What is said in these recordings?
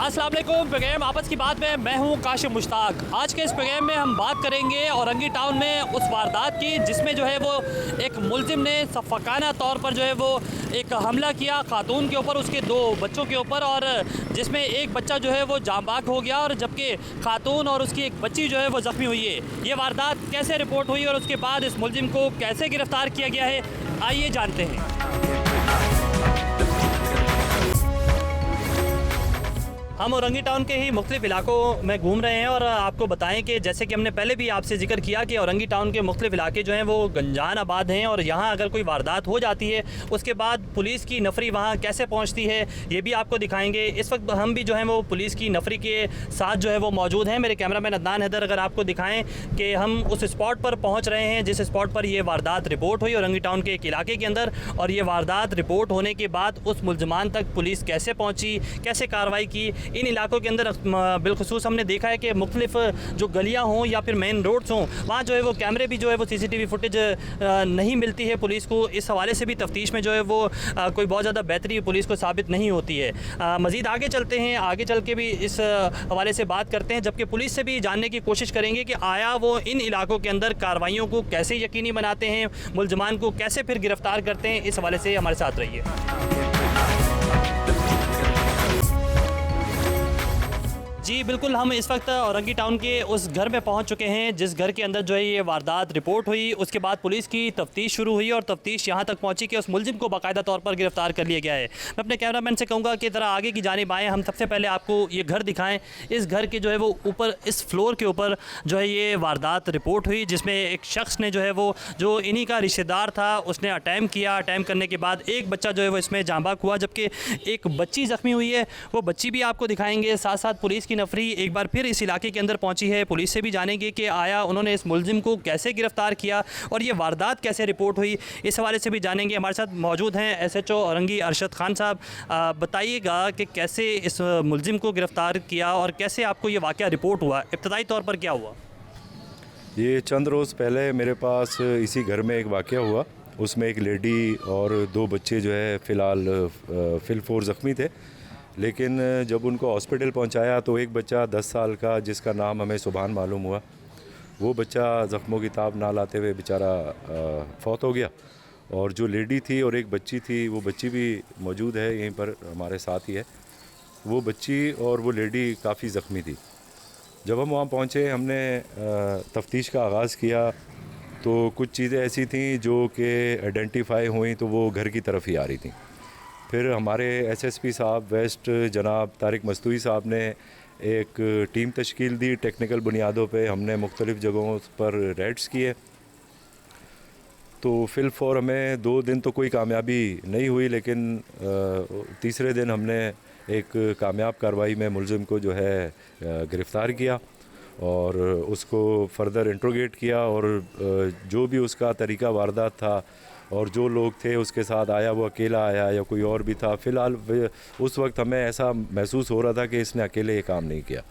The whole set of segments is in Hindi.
अस्सलाम वालेकुम। प्रोग्राम आपस की बात में मैं हूं काशिफ मुश्ताक। आज के इस प्रोग्राम में हम बात करेंगे औरंगी टाउन में उस वारदात की जिसमें जो है वो एक मुलजिम ने सफ़ाकाना तौर पर जो है वो एक हमला किया खातून के ऊपर, उसके दो बच्चों के ऊपर, और जिसमें एक बच्चा जो है वो जांबाक हो गया और जबकि खातून और उसकी एक बच्ची जो है वो ज़ख्मी हुई है। ये वारदात कैसे रिपोर्ट हुई और उसके बाद इस मुलजिम को कैसे गिरफ़्तार किया गया है, आइए जानते हैं। हम औरंगी टाउन के ही मुख्तलिफ इलाकों में घूम रहे हैं और आपको बताएं कि जैसे कि हमने पहले भी आपसे जिक्र किया कि औरंगी टाउन के मुख्तलिफ इलाके जो हैं वो गंजान आबाद हैं और यहाँ अगर कोई वारदात हो जाती है उसके बाद पुलिस की नफरी वहाँ कैसे पहुँचती है ये भी आपको दिखाएंगे। इस वक्त हम भी जो है वो पुलिस की नफरी के साथ जो है वो मौजूद हैं। मेरे कैमरामैन अदनान हैदर अगर आपको दिखाएँ कि हम उस स्पॉट पर पहुँच रहे हैं जिस स्पॉट पर ये वारदात रिपोर्ट हुई औरंगी टाउन के एक इलाके के अंदर, और ये वारदात रिपोर्ट होने के बाद उस मुलजमान तक पुलिस कैसे पहुँची, कैसे कार्रवाई की। इन इलाकों के अंदर बिलखुसूस हमने देखा है कि मुख्तलिफ जो गलियां हों या फिर मेन रोड्स हों वहाँ जो है वो कैमरे भी जो है वो CCTV फुटेज नहीं मिलती है पुलिस को। इस हवाले से भी तफ्तीश में जो है वो कोई बहुत ज़्यादा बेहतरी पुलिस को साबित नहीं होती है। मज़ीद आगे चलते हैं, आगे चल के भी इस हवाले से बात करते हैं, जबकि पुलिस से भी जानने की कोशिश करेंगे कि आया वो इन इलाकों के अंदर कार्रवाइयों को कैसे यकीनी बनाते हैं, मुलजमान को कैसे फिर गिरफ़्तार करते हैं। इस हवाले से हमारे साथ रहिए। जी बिल्कुल, हम इस वक्त औरंगी टाउन के उस घर में पहुंच चुके हैं जिस घर के अंदर जो है ये वारदात रिपोर्ट हुई। उसके बाद पुलिस की तफ्तीश शुरू हुई और तफ्तीश यहां तक पहुंची कि उस मुलजिम को बाकायदा तौर पर गिरफ्तार कर लिया गया है। मैं अपने कैमरामैन से कहूँगा कि ज़रा आगे की जानिब आएँ, हम सबसे पहले आपको ये घर दिखाएँ। इस घर के जो है वो ऊपर इस फ्लोर के ऊपर जो है ये वारदात रिपोर्ट हुई जिसमें एक शख्स ने जो है वो जो इन्हीं का रिश्तेदार था उसने अटैम्प्ट किया। अटैम्प्ट करने के बाद एक बच्चा जो है वो इसमें जांबाक हुआ जबकि एक बच्ची ज़ख्मी हुई है। वो बच्ची भी आपको दिखाएँगे। साथ साथ पुलिस की नफरी एक बार फिर इस इलाके के अंदर पहुंची है। पुलिस से भी जानेंगे कि आया उन्होंने इस मुलजिम को कैसे गिरफ्तार किया और ये वारदात कैसे रिपोर्ट हुई, इस हवाले से भी जानेंगे। हमारे साथ मौजूद हैं SHO औरंगी अरशद खान साहब। बताइएगा कि कैसे इस मुलजिम को गिरफ्तार किया और कैसे आपको ये वाक़या रिपोर्ट हुआ, इब्तदाई तौर पर क्या हुआ? ये चंद रोज़ पहले मेरे पास इसी घर में एक वाक़या हुआ। उसमें एक लेडी और दो बच्चे जो है फ़िलहाल फिलफोर ज़ख्मी थे, लेकिन जब उनको हॉस्पिटल पहुंचाया तो एक बच्चा 10 साल का जिसका नाम हमें सुभान मालूम हुआ, वो बच्चा ज़ख्मों की ताब ना लाते हुए बेचारा फौत हो गया। और जो लेडी थी और एक बच्ची थी, वो बच्ची भी मौजूद है यहीं पर हमारे साथ ही है। वो बच्ची और वो लेडी काफ़ी ज़ख्मी थी। जब हम वहाँ पहुँचे हमने तफ्तीश का आगाज़ किया तो कुछ चीज़ें ऐसी थीं जो कि आइडेंटिफाई हुई तो वो घर की तरफ ही आ रही थी। फिर हमारे SSP साहब वेस्ट जनाब तारिक मस्तूई साहब ने एक टीम तश्कील दी। टेक्निकल बुनियादों पे हमने मुख्तलिफ़ जगहों पर रेड्स किए। तो फिलफौर हमें 2 दिन तो कोई कामयाबी नहीं हुई, लेकिन तीसरे दिन हमने एक कामयाब कार्रवाई में मुलजिम को जो है गिरफ़्तार किया और उसको फर्दर इंट्रोगेट किया और जो भी उसका तरीका वारदात था और जो लोग थे उसके साथ आया, वो अकेला आया या कोई और भी था। फ़िलहाल उस वक्त हमें ऐसा महसूस हो रहा था कि इसने अकेले ये काम नहीं किया,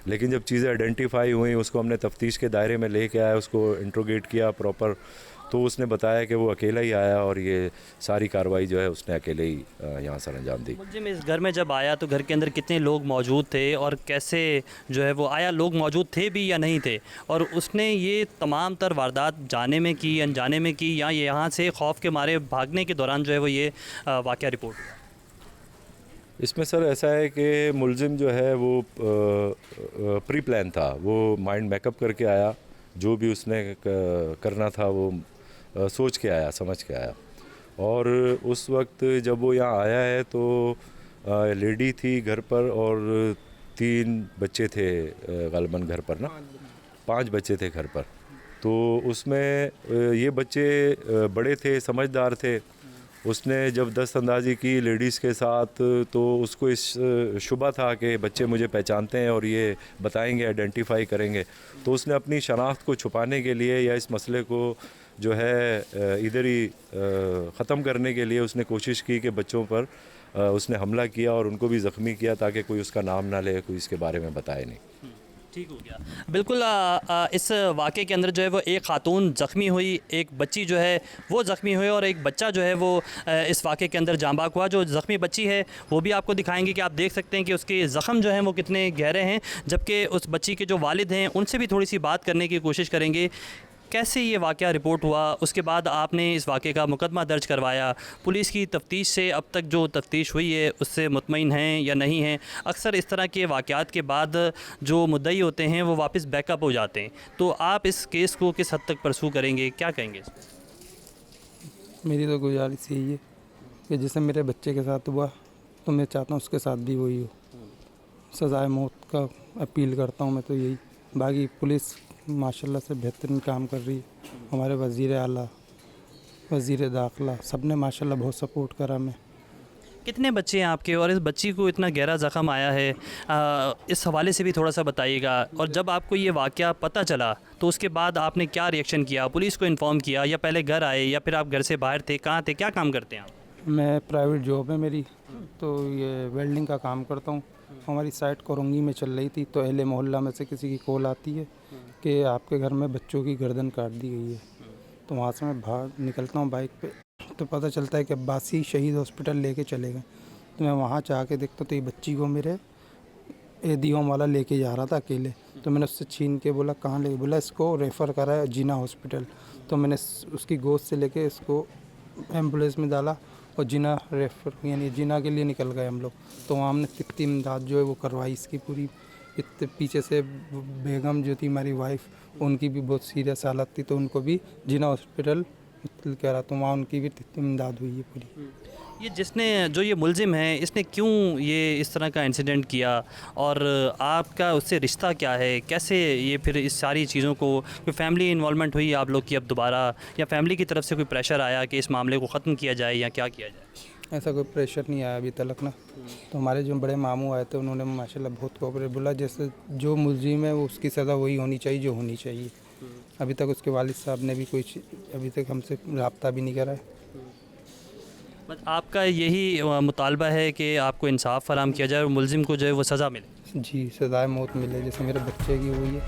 लेकिन जब चीज़ें आइडेंटिफाई हुई उसको हमने तफ्तीश के दायरे में लेके आया, उसको इंट्रोगेट किया प्रॉपर, तो उसने बताया कि वो अकेला ही आया और ये सारी कार्रवाई जो है उसने अकेले ही यहाँ सर अंजाम दी। मुलजिम इस घर में जब आया तो घर के अंदर कितने लोग मौजूद थे और कैसे जो है वो आया, लोग मौजूद थे भी या नहीं थे, और उसने ये तमाम तर वारदात जाने में की अनजाने में की या ये यहाँ से खौफ के मारे भागने के दौरान जो है वो ये वाक़या रिपोर्ट हुआ? इसमें सर ऐसा है कि मुलजिम जो है वो प्री प्लान था, वो माइंड मेकअप करके आया, जो भी उसने करना था वो सोच के आया, समझ के आया। और उस वक्त जब वो यहाँ आया है तो लेडी थी घर पर और 3 बच्चे थे ग़ालिबन घर पर ना, 5 बच्चे थे घर पर। तो उसमें ये बच्चे बड़े थे, समझदार थे। उसने जब दस्तंदाजी की लेडीज़ के साथ तो उसको इस शुबा था कि बच्चे मुझे पहचानते हैं और ये बताएंगे, आइडेंटिफाई करेंगे। तो उसने अपनी शनाख्त को छुपाने के लिए या इस मसले को जो है इधर ही ख़त्म करने के लिए उसने कोशिश की कि बच्चों पर उसने हमला किया और उनको भी ज़ख्मी किया ताकि कोई उसका नाम ना ले, कोई इसके बारे में बताए नहीं। ठीक हो गया। बिल्कुल इस वाक़े के अंदर जो है वो एक ख़ातून ज़ख्मी हुई, एक बच्ची जो है वो ज़ख्मी हुई और एक बच्चा जो है वो इस वाक़े के अंदर जाँ बाक हुआ। जो ज़ख्मी बच्ची है वो भी आपको दिखाएंगे कि आप देख सकते हैं कि उसके ज़ख़म जो हैं वो कितने गहरे हैं, जबकि उस बच्ची के जो वालिद हैं उनसे भी थोड़ी सी बात करने की कोशिश करेंगे। कैसे ये वाक़या रिपोर्ट हुआ, उसके बाद आपने इस वाक़े का मुकदमा दर्ज करवाया, पुलिस की तफ्तीश से अब तक जो तफ्तीश हुई है उससे मुतमईन हैं या नहीं हैं? अक्सर इस तरह के वाक़यात के बाद जो मुद्दई होते हैं वो वापस बैकअप हो जाते हैं, तो आप इस केस को किस हद तक परसू करेंगे, क्या कहेंगे? मेरी तो गुजारिश यही है कि जैसे मेरे बच्चे के साथ हुआ तो मैं चाहता हूँ उसके साथ भी वही हो। सज़ाए मौत का अपील करता हूँ मैं तो यही। बाकी पुलिस माशाल्लाह से बेहतरीन काम कर रही है। हमारे वज़ीर आला, वज़ीर दाखिला सब ने माशाल्लाह बहुत सपोर्ट करा हमें। कितने बच्चे हैं आपके और इस बच्ची को इतना गहरा ज़ख़म आया है, इस हवाले से भी थोड़ा सा बताइएगा। और जब आपको ये वाक़या पता चला तो उसके बाद आपने क्या रिएक्शन किया? पुलिस को इन्फॉर्म किया या पहले घर आए या फिर आप घर से बाहर थे? कहाँ थे, क्या काम करते हैं आप? मैं प्राइवेट जॉब है मेरी, तो ये वेल्डिंग का काम करता हूँ। हमारी साइट कोरंगी में चल रही थी तो अहले मोहल्ला में से किसी की कॉल आती है कि आपके घर में बच्चों की गर्दन काट दी गई है। तो वहाँ से मैं बाहर निकलता हूँ बाइक पे, तो पता चलता है कि अब्बासी शहीद हॉस्पिटल लेके चले गए। तो मैं वहाँ जाके देखता तो ये बच्ची को मेरे एदियों वाला लेके जा रहा था अकेले। तो मैंने उससे छीन के बोला कहाँ ले, बोला इसको रेफ़र करा है जीना हॉस्पिटल। तो मैंने उसकी गोद से लेके इसको एम्बुलेंस में डाला और जीना रेफ़र यानी जीना के लिए निकल गए हम लोग। तो वहाँ हमने तिब्बती इमदाद जो है वो करवाई इसकी पूरी। पीछे से बेगम जो थी हमारी वाइफ, उनकी भी बहुत सीरियस हालत थी तो उनको भी जीना हॉस्पिटल कह रहा, तो वहाँ उनकी भी इमदाद हुई है पूरी। ये जिसने जो ये मुलजिम है इसने क्यों ये इस तरह का इंसिडेंट किया और आपका उससे रिश्ता क्या है? कैसे ये फिर इस सारी चीज़ों को, कोई फैमिली इन्वॉल्वमेंट हुई आप लोग की अब दोबारा, या फैमिली की तरफ से कोई प्रेशर आया कि इस मामले को ख़त्म किया जाए या क्या किया जाए? ऐसा कोई प्रेशर नहीं आया अभी तक ना। तो हमारे जो बड़े मामू आए थे उन्होंने माशाल्लाह बहुत कोऑपरेट, बोला जैसे जो मुलजिम है वो उसकी सज़ा वही होनी चाहिए जो होनी चाहिए। अभी तक उसके वालिद साहब ने भी कोई अभी तक हमसे रब्ता भी नहीं करा है। बस आपका यही मुतालबा है कि आपको इंसाफ फराम किया जाए और मुलजिम को जो है वो सज़ा मिले? जी, सज़ाए मौत मिले जैसे मेरे बच्चे की हुई है।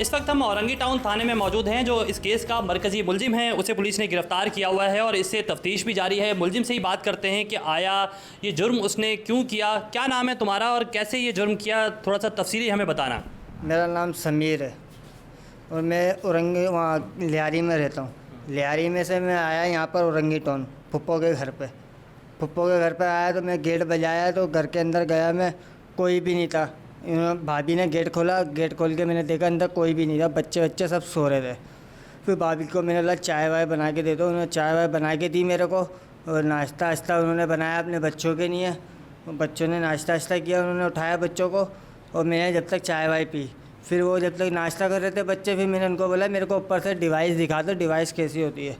इस वक्त हम औरंगी टाउन थाने में मौजूद हैं। जो इस केस का मरकज़ी मुलजिम है उसे पुलिस ने गिरफ़्तार किया हुआ है और इससे तफ्तीश भी जारी है। मुलजिम से ही बात करते हैं कि आया ये जुर्म उसने क्यों किया। क्या नाम है तुम्हारा और कैसे ये जुर्म किया, थोड़ा सा तफसीली हमें बताना। मेरा नाम समीर है और मैं औरंगी वहाँ लियारी में रहता हूँ। लियारी में से मैं आया यहाँ पर औरंगी टाउन फुप्पो के घर पे। फुप्पो के घर पे आया तो मैं गेट बजाया तो घर के अंदर गया मैं, कोई भी नहीं था। भाभी ने गेट खोला, गेट खोल के मैंने देखा अंदर कोई भी नहीं था, बच्चे सब सो रहे थे। फिर भाभी को मैंने बोला चाय वाय बना के दे दो, उन्होंने चाय वाय बना के दी मेरे को और नाश्ता वाश्ता उन्होंने बनाया अपने बच्चों के लिए। बच्चों ने नाश्ता वाश्ता किया, उन्होंने उठाया बच्चों को और मैंने जब तक चाय वाय पी। फिर वो जब तक नाश्ता कर रहे थे बच्चे, फिर मैंने उनको बोला मेरे को ऊपर से डिवाइस दिखा दो, डिवाइस कैसी होती है।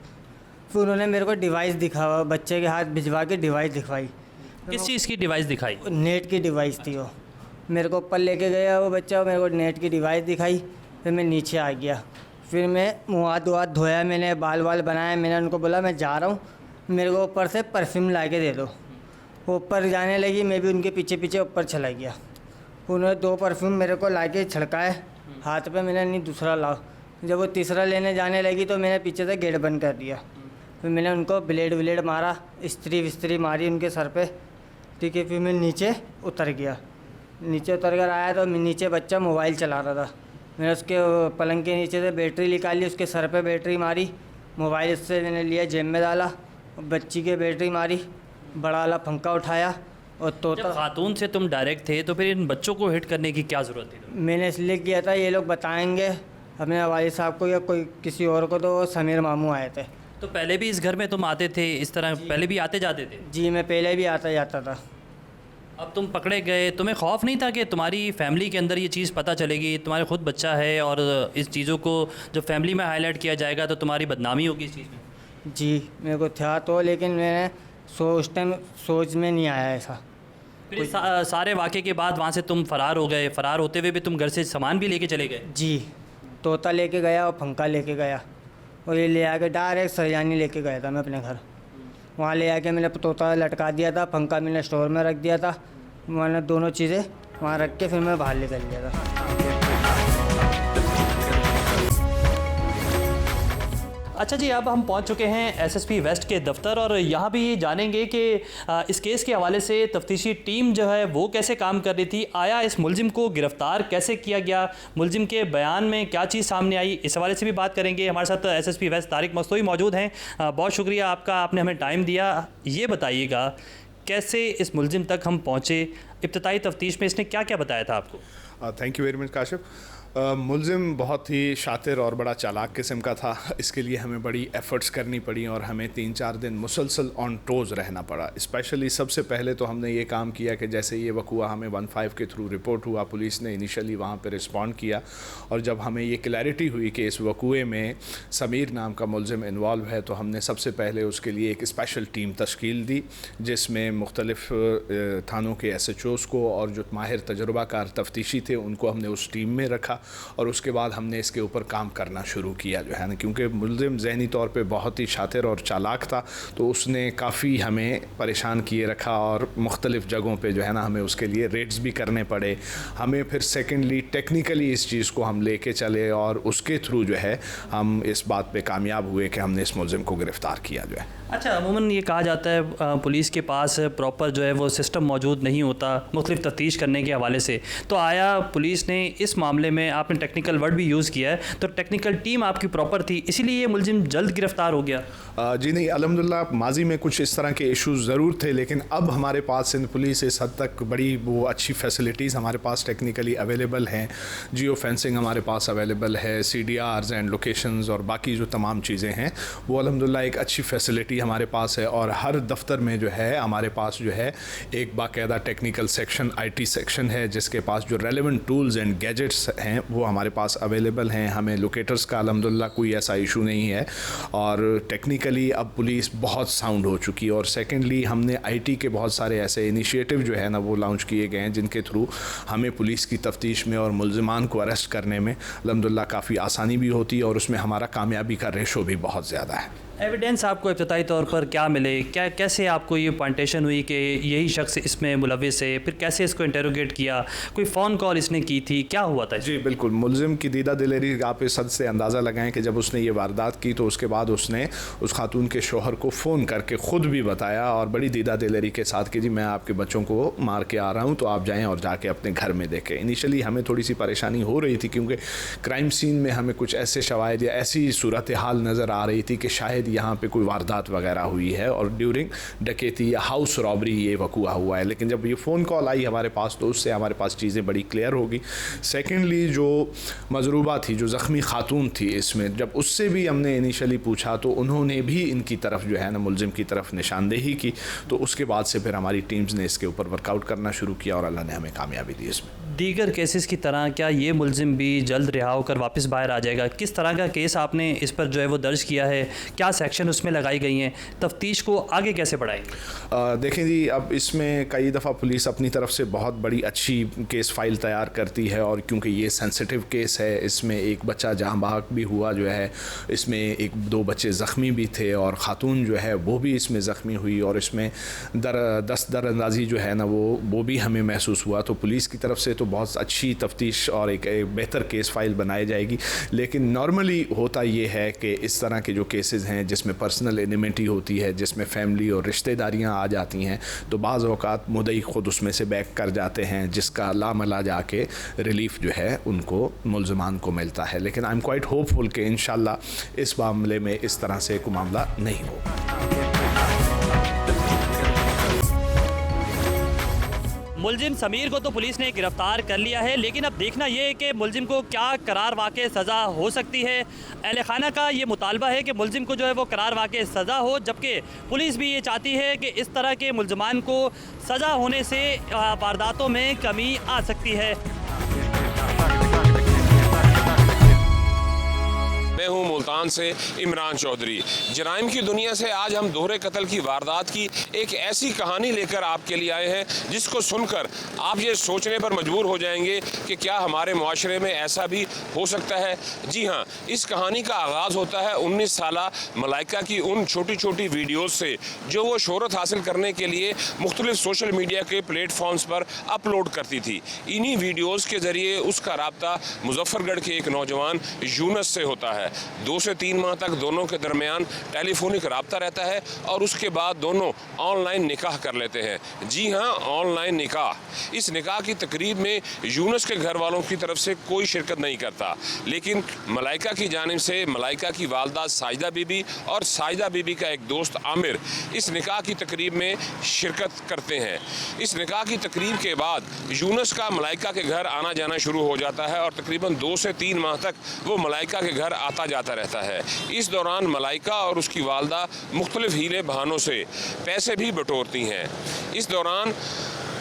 फिर उन्होंने मेरे को डिवाइस दिखावा, बच्चे के हाथ भिजवा के डिवाइस दिखवाई। किस चीज़ की डिवाइस दिखाई? नेट की डिवाइस थी वो। मेरे को ऊपर लेके गया वो बच्चा, मेरे को नेट की डिवाइस दिखाई। फिर मैं नीचे आ गया, फिर मैं मुँह हाथ धोया, मैंने बाल वाल बनाया। मैंने उनको बोला मैं जा रहा हूँ, मेरे को ऊपर से परफ्यूम ला के दे दो। वो ऊपर जाने लगी, मैं भी उनके पीछे पीछे ऊपर चला गया। उन्होंने 2 परफ्यूम मेरे को ला के छिड़काए हाथ पे, मैंने नहीं दूसरा लाओ। जब वो तीसरा लेने जाने लगी तो मैंने पीछे से गेट बंद कर दिया। फिर मैंने उनको ब्लेड व्लेड मारा, इस्त्री विस्त्री मारी उनके सर पे, ठीक है। फिर मैं नीचे उतर गया। नीचे उतर कर आया तो नीचे बच्चा मोबाइल चला रहा था। मैंने उसके पलंग के नीचे से बैटरी निकाली, उसके सर पे बैटरी मारी, मोबाइल उससे मैंने लिया जेब में डाला, बच्ची के बैटरी मारी, बड़ा वाला पंखा उठाया और जब खातून से तुम डायरेक्ट थे तो फिर इन बच्चों को हिट करने की क्या ज़रूरत थी? मैंने इसलिए किया था ये लोग बताएंगे अपने वालिद साहब को या कोई किसी और को। तो समीर मामू आए थे। तो पहले भी इस घर में तुम आते थे इस तरह, पहले भी आते जाते थे? जी, मैं पहले भी आता जाता था। अब तुम पकड़े गए, तुम्हें खौफ नहीं था कि तुम्हारी फैमिली के अंदर ये चीज़ पता चलेगी? तुम्हारे खुद बच्चा है और इस चीज़ों को जब फैमिली में हाईलाइट किया जाएगा तो तुम्हारी बदनामी होगी इस चीज़ में। जी, मेरे को था तो, लेकिन मैंने उस टाइम सोच में नहीं आया ऐसा। फिर सारे वाक़े के बाद वहाँ से तुम फ़रार हो गए। फ़रार होते हुए भी तुम घर से सामान भी लेके चले गए? जी, तोता लेके गया और पंखा लेके गया और ये ले आके डायरेक्ट सरयानी लेके गया था मैं अपने घर। वहाँ ले आके मैंने तोता लटका दिया था, पंखा मैंने स्टोर में रख दिया था, मैंने दोनों चीज़ें वहाँ रख के फिर मैं बाहर निकल गया था। अच्छा जी, अब हम पहुंच चुके हैं एसएसपी वेस्ट के दफ्तर और यहाँ भी जानेंगे कि इस केस के हवाले से तफ्तीशी टीम जो है वो कैसे काम कर रही थी, आया इस मुलजिम को गिरफ्तार कैसे किया गया, मुलजिम के बयान में क्या चीज़ सामने आई, इस हवाले से भी बात करेंगे। हमारे साथ एसएसपी वेस्ट तारिक मस्तोई मौजूद हैं। बहुत शुक्रिया आपका, आपने हमें टाइम दिया। ये बताइएगा कैसे इस मुलजिम तक हम पहुँचे, इब्तदाई तफ्तीश में इसने क्या क्या बताया था आपको? Thank you very much Kashif. मुलजिम बहुत ही शातिर और बड़ा चालाक किस्म का था। इसके लिए हमें बड़ी एफ़र्ट्स करनी पड़ी और हमें 3-4 दिन मुसलसल ऑन टोज़ रहना पड़ा। स्पेशली सबसे पहले तो हमने ये काम किया कि जैसे ये वक़ूआ हमें 15 के थ्रू रिपोर्ट हुआ, पुलिस ने इनिशियली वहाँ पे रिस्पॉन्ड किया और जब हमें ये क्लैरिटी हुई कि इस वक़ूए में समीर नाम का मुलजिम इन्वॉल्व है, तो हमने सबसे पहले उसके लिए एक स्पेशल टीम तश्कील दी जिसमें मुख्तलिफ़ थानों के SHOs को और जो माहिर तजुर्बाकार तफ्तीशी थे उनको हमने उस टीम में रखा और उसके बाद हमने इसके ऊपर काम करना शुरू किया जो है ना, क्योंकि मुलजिम ज़हनी तौर पे बहुत ही शातिर और चालाक था, तो उसने काफ़ी हमें परेशान किए रखा और मुख्तलिफ़ जगहों पे जो है ना हमें उसके लिए रेड्स भी करने पड़े। हमें फिर सेकेंडली टेक्निकली इस चीज़ को हम लेके चले और उसके थ्रू जो है हम इस बात पे कामयाब हुए कि हमने इस मुलजिम को गिरफ़्तार किया जो है। अच्छा, अमूमन ये कहा जाता है पुलिस के पास प्रॉपर जो है वो सिस्टम मौजूद नहीं होता मुख्तलिफ तफ्तीश करने के हवाले से, तो आया पुलिस ने इस मामले में, आपने टेक्निकल वर्ड भी यूज़ किया है, तो टेक्निकल टीम आपकी प्रॉपर थी इसीलिए ये मुलजिम जल्द गिरफ्तार हो गया? जी नहीं, अल्हम्दुलिल्लाह माजी में कुछ इस तरह के इश्यूज़ ज़रूर थे, लेकिन अब हमारे पास सिंध पुलिस इस हद तक बड़ी वो अच्छी फैसिलिटीज़ हमारे पास टेक्निकली अवेलेबल हैं। जियो फेंसिंग हमारे पास अवेलेबल है, CDRs एंड लोकेशंस और बाकी जो तमाम चीज़ें हैं वो अल्हम्दुलिल्लाह एक अच्छी फैसिलिटी हमारे पास है। और हर दफ्तर में जो है हमारे पास जो है एक बाकायदा टेक्निकल सेक्शन, IT सेक्शन है जिसके पास जो रेलेवेंट टूल्स एंड गैजेट्स हैं वो हमारे पास अवेलेबल हैं। हमें लोकेटर्स का अल्हम्दुलिल्लाह कोई ऐसा इशू नहीं है और टेक्निकली अब पुलिस बहुत साउंड हो चुकी है। और सेकेंडली हमने IT के बहुत सारे ऐसे इनिशिएटिव जो है ना वो लॉन्च किए गए हैं जिनके थ्रू हमें पुलिस की तफ्तीश में और मुलजिमान को अरेस्ट करने में अल्हम्दुलिल्लाह काफ़ी आसानी भी होती है और उसमें हमारा कामयाबी का रेशो भी बहुत ज़्यादा है। एविडेंस आपको इब्तदाई तौर पर क्या मिले, क्या कैसे आपको ये पॉइंटेशन हुई कि यही शख्स इसमें मुलविस है, फिर कैसे इसको इंटेरोगेट किया, कोई फ़ोन कॉल इसने की थी, क्या हुआ था? जी बिल्कुल, मुलजिम की दीदा दिलेरी आप इस हद से अंदाज़ा लगाएं कि जब उसने ये वारदात की तो उसके बाद उसने उस खातून के शोहर को फ़ोन करके ख़ुद भी बताया और बड़ी दीदा दिलेरी के साथ कि जी मैं आपके बच्चों को मार के आ रहा हूँ, तो आप जाएँ और जाके अपने घर में देखें। इनिशियली हमें थोड़ी सी परेशानी हो रही थी क्योंकि क्राइम सीन में हमें कुछ ऐसे शवाहिद या ऐसी सूरत हाल नज़र आ रही थी कि शायद यहाँ पर कोई वारदात वगैरह हुई है और ड्यूरिंग डकैती या हाउस रॉबरी ये वक़ूआ हुआ है। लेकिन जब ये फ़ोन कॉल आई हमारे पास तो उससे हमारे पास चीज़ें बड़ी क्लियर होगी। सेकेंडली जो मजरूबा थी, जो ज़ख्मी खातून थी, इसमें जब उससे भी हमने इनिशियली पूछा तो उन्होंने भी इनकी तरफ जो है ना मुलजिम की तरफ निशानदेही की, तो उसके बाद से फिर हमारी टीम्स ने इसके ऊपर वर्कआउट करना शुरू किया और अल्लाह ने हमें कामयाबी दी इसमें। दीगर केसेस की तरह क्या ये मुलजिम भी जल्द रिहा होकर वापस बाहर आ जाएगा? किस तरह का केस आपने इस पर जो है वो दर्ज किया है, क्या सेक्शन उसमें लगाई गई हैं, तफ्तीश को आगे कैसे बढ़ाएंगे? देखें जी, अब इसमें कई दफ़ा पुलिस अपनी तरफ से बहुत बड़ी अच्छी केस फाइल तैयार करती है और क्योंकि ये सेंसिटिव केस है, इसमें एक बच्चा जहाँ बहक भी हुआ जो है, इसमें 1-2 बच्चे ज़ख्मी भी थे और ख़ातून जो है वो भी इसमें ज़ख्मी हुई और इसमें दरअंदाज़ी जो है ना वो भी हमें महसूस हुआ। तो पुलिस की तरफ से तो बहुत अच्छी तफ्तीश और एक बेहतर केस फाइल बनाई जाएगी। लेकिन नॉर्मली होता ये है कि इस तरह के जो केसेस हैं जिसमें पर्सनल एनिमिटी होती है, जिसमें फैमिली और रिश्तेदारियां आ जाती हैं, तो बाज़ औक़ात मुद्दई ख़ुद उसमें से बैक कर जाते हैं जिसका लामला जाके रिलीफ जो है उनको मुलज़मान को मिलता है। लेकिन आई एम क्वाइट होपफुल कि इंशाल्लाह इस मामले में इस तरह से कोई मामला नहीं होगा। मुलजिम समीर को तो पुलिस ने गिरफ्तार कर लिया है, लेकिन अब देखना ये है कि मुलजिम को क्या करार वाक़ई सज़ा हो सकती है। अहले खाना का ये मुतालबा है कि मुलजिम को जो है वो करार वाक़ई सज़ा हो, जबकि पुलिस भी ये चाहती है कि इस तरह के मुलजमान को सज़ा होने से वारदातों में कमी आ सकती है। मैं हूं मुल्तान से इमरान चौधरी। जराइम की दुनिया से आज हम दोहरे कत्ल की वारदात की एक ऐसी कहानी लेकर आपके लिए आए हैं जिसको सुनकर आप ये सोचने पर मजबूर हो जाएंगे कि क्या हमारे मुआशरे में ऐसा भी हो सकता है। जी हाँ, इस कहानी का आगाज़ होता है 19 साला मलाइका की उन छोटी छोटी वीडियोज़ से जो वो शोहरत हासिल करने के लिए मुख्तलिफ सोशल मीडिया के प्लेटफॉर्म्स पर अपलोड करती थी। इन्हीं वीडियोज़ के ज़रिए उसका राब्ता मुजफ्फरगढ़ के एक नौजवान यूनुस से होता है। 2 से 3 माह तक दोनों के दरमियान टेलीफोनिक राब्ता रहता है और उसके बाद दोनों ऑनलाइन निकाह कर लेते हैं। जी हाँ, ऑनलाइन निकाह। इस निकाह की तकरीब में यूनुस के घर वालों की तरफ से कोई शिरकत नहीं करता, लेकिन मलाइका की जानिब से मलाइका की वालदा साजिदा बीबी और साजिदा बीबी का एक दोस्त आमिर इस निकाह की तकरीब में शिरकत करते हैं। इस निकाह की तकरीब के बाद यूनुस का मलाइका के घर आना जाना शुरू हो जाता है और तकरीबन 2 से 3 माह तक वो मलाइका के घर आता जाता रहता है। इस दौरान मलाइका और उसकी वालदा मुख्तलिफ हीले बहानों से पैसे भी बटोरती हैं। इस दौरान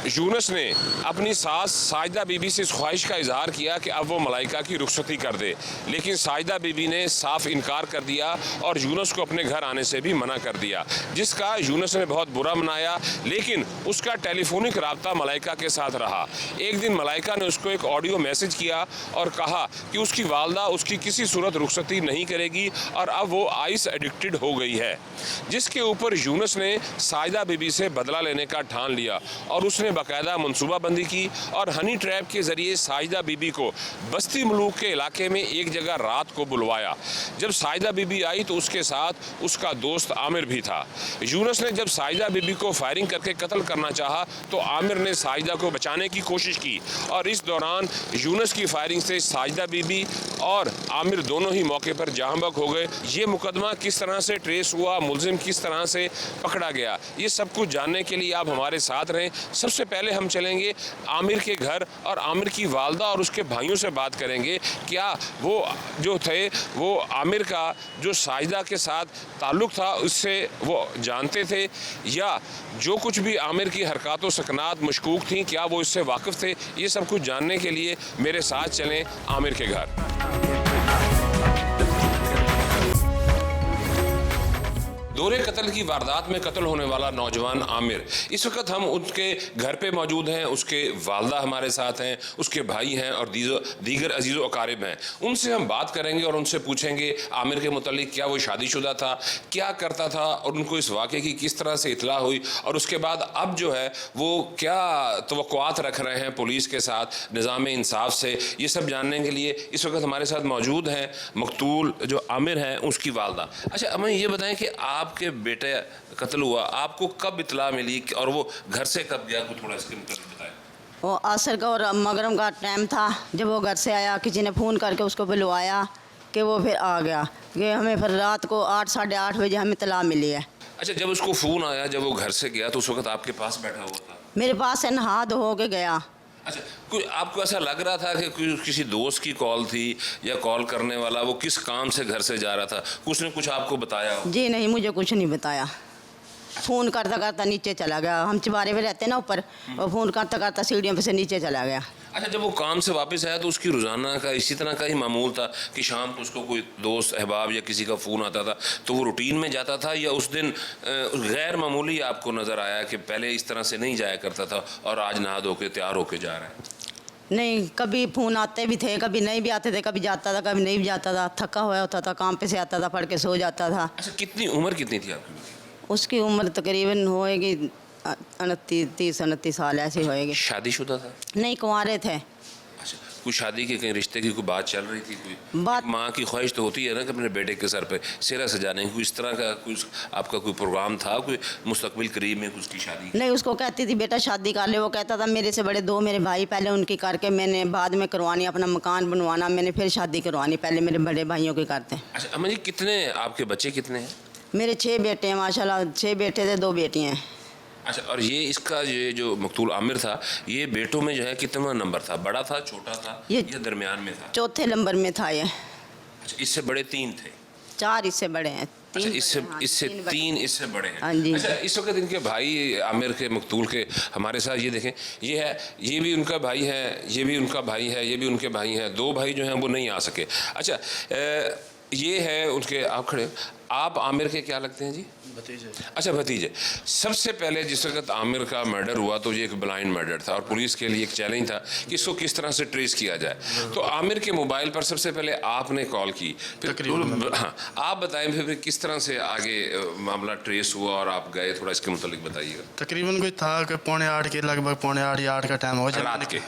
यूनुस ने अपनी सास साजिदा बीबी से इस ख्वाहिश का इजहार किया कि अब वो मलाइका की रुखसती कर दे, लेकिन साजिदा बीबी ने साफ इनकार कर दिया और यूनुस को अपने घर आने से भी मना कर दिया, जिसका यूनुस ने बहुत बुरा मनाया। लेकिन उसका टेलीफोनिक राब्ता मलाइका के साथ रहा। एक दिन मलाइका ने उसको एक ऑडियो मैसेज किया और कहा कि उसकी वालदा उसकी किसी सूरत रुखसती नहीं करेगी और अब वो आइस एडिक्टेड हो गई है, जिसके ऊपर यूनुस ने साजिदा बीबी से बदला लेने का ठान लिया और उसने बाकायदा मनसूबाबंदी की और हनी ट्रैप के जरिए साजिदा बीबी को बस्ती मलूक के इलाके में एक जगह रात को बुलवाया। जब साजिदा बीबी आई तो उसके साथ उसका दोस्त आमिर भी था। यूनुस ने जब साजिदा बीबी को फायरिंग करके कत्ल करना चाहा तो आमिर ने साजिदा को बचाने की कोशिश की और इस दौरान यूनुस की फायरिंग से साजिदा बीबी और आमिर दोनों ही मौके पर जहां बहक हो गए। ये मुकदमा किस तरह से ट्रेस हुआ, मुलजिम किस तरह से पकड़ा गया, ये सब कुछ जानने के लिए आप हमारे साथ रहें। सबसे पहले हम चलेंगे आमिर के घर और आमिर की वालदा और उसके भाइयों से बात करेंगे। क्या वो जो थे वो आमिर का जो साजिदा के साथ ताल्लुक़ था उससे वो जानते थे, या जो कुछ भी आमिर की हरकत व सकनात मशकूक थी क्या वो इससे वाकिफ़ थे। ये सब कुछ जानने के लिए मेरे साथ चलें आमिर के घर। दोहरे कत्ल की वारदात में कत्ल होने वाला नौजवान आमिर, इस वक्त हम उसके घर पे मौजूद हैं। उसके वालदा हमारे साथ हैं, उसके भाई हैं और दीगर अजीज़ व अकारिब हैं। उनसे हम बात करेंगे और उनसे पूछेंगे आमिर के मुतालिक, क्या वो शादीशुदा था, क्या करता था और उनको इस वाक़े की किस तरह से इतला हुई और उसके बाद अब जो है वो क्या तवक्कुआत रख रहे हैं पुलिस के साथ, निज़ाम इंसाफ से। ये सब जानने के लिए इस वक्त हमारे साथ मौजूद हैं मकतूल जो आमिर हैं उसकी वालदा। अच्छा, हमें ये बताएं कि आपके बेटे कत्ल हुआ, आपको कब इतला मिली और वो घर से कब गया, को थोड़ा इसके मुताबिक बताएं। वो असर का और मगरम का टाइम था, जब वो घर से आया किसी ने फ़ोन करके उसको बुलवाया कि वो फिर आ गया कि हमें फिर रात को 8 साढ़े 8 बजे हमें इतला मिली है। अच्छा, जब उसको फ़ोन आया, जब वो घर से गया तो उस वक्त आपके पास बैठा हुआ था? मेरे पास से नहा धो के गया। अच्छा, कोई आपको ऐसा लग रहा था कि किसी दोस्त की कॉल थी या कॉल करने वाला वो किस काम से घर से जा रहा था, उसने कुछ आपको बताया? जी नहीं, मुझे कुछ नहीं बताया। फ़ोन करता करता नीचे चला गया। हम चिबारे में रहते ना ऊपर, और फ़ोन करता करता सीढ़ियों पे से नीचे चला गया। अच्छा, जब वो काम से वापस आया तो उसकी रोज़ाना का इसी तरह का ही मामूल था कि शाम को उसको कोई दोस्त अहबाब या किसी का फ़ोन आता था तो वो रूटीन में जाता था, या उस दिन गैर मामूली आपको नज़र आया कि पहले इस तरह से नहीं जाया करता था और आज नहा धो के तैयार होके जा रहा है? नहीं, कभी फ़ोन आते भी थे, कभी नहीं भी आते थे, कभी जाता था कभी नहीं भी जाता था। थका हुआ होता था, काम पे से आता था, पढ़ के सो जाता था। अच्छा, कितनी उम्र कितनी थी आपकी? उसकी उम्र तकरीबन होएगी 29-29 साल ऐसी होएगी। शादीशुदा था? नहीं, कुंवारे थे। अच्छा, कोई शादी के कहीं रिश्ते की कोई बात चल रही थी? कोई बात माँ की ख्वाहिश तो होती है ना कि अपने बेटे के सर पे सेहरा सजाने की, कोई इस तरह का कोई आपका कोई प्रोग्राम था, कोई मुस्तकबिल करीब में उसकी शादी? नहीं, उसको कहती थी बेटा शादी कर ले। वो कहता था मेरे से बड़े 2 मेरे भाई, पहले उनकी करके मैंने बाद में करवानी, अपना मकान बनवाना मैंने, फिर शादी करवानी, पहले मेरे बड़े भाइयों की करते। अच्छा अम्मा जी, कितने आपके बच्चे कितने हैं? मेरे 6 बेटे हैं माशाल्लाह। 6 बेटे थे, 2 बेटियाँ हैं। अच्छा, और ये इसका ये जो मकतूल आमिर था, ये बेटों में जो है कितना नंबर था, बड़ा था, छोटा था, ये या दरमियान में था? 4थे नंबर में था ये। अच्छा, इससे बड़े 3 थे? 4 इससे बड़े हैं। अच्छा, इससे 3 इससे बड़े हैं। हाँ जी। अच्छा, इस वक्त इनके भाई आमिर के मकतूल के हमारे साथ ये देखें, ये है, ये भी उनका भाई है, ये भी उनका भाई है, ये भी उनके भाई हैं। 2 भाई जो हैं वो नहीं आ सके। अच्छा, ये है उनके, आप खड़े, आप आमिर के क्या लगते हैं जी? भतीजे। अच्छा, भतीजे। सबसे पहले जिस वक्त आमिर का मर्डर हुआ तो ये एक ब्लाइंड मर्डर था और पुलिस के लिए एक चैलेंज था कि इसको किस तरह से ट्रेस किया जाए। तो आमिर के मोबाइल पर सबसे पहले आपने कॉल की, फिर हाँ, आप बताएं फिर किस तरह से आगे मामला ट्रेस हुआ और आप गए, थोड़ा इसके मुतालिक बताइएगा। तकरीबन कोई था कि 7:45 के लगभग, 7:45 या 8 का टाइम हो जाए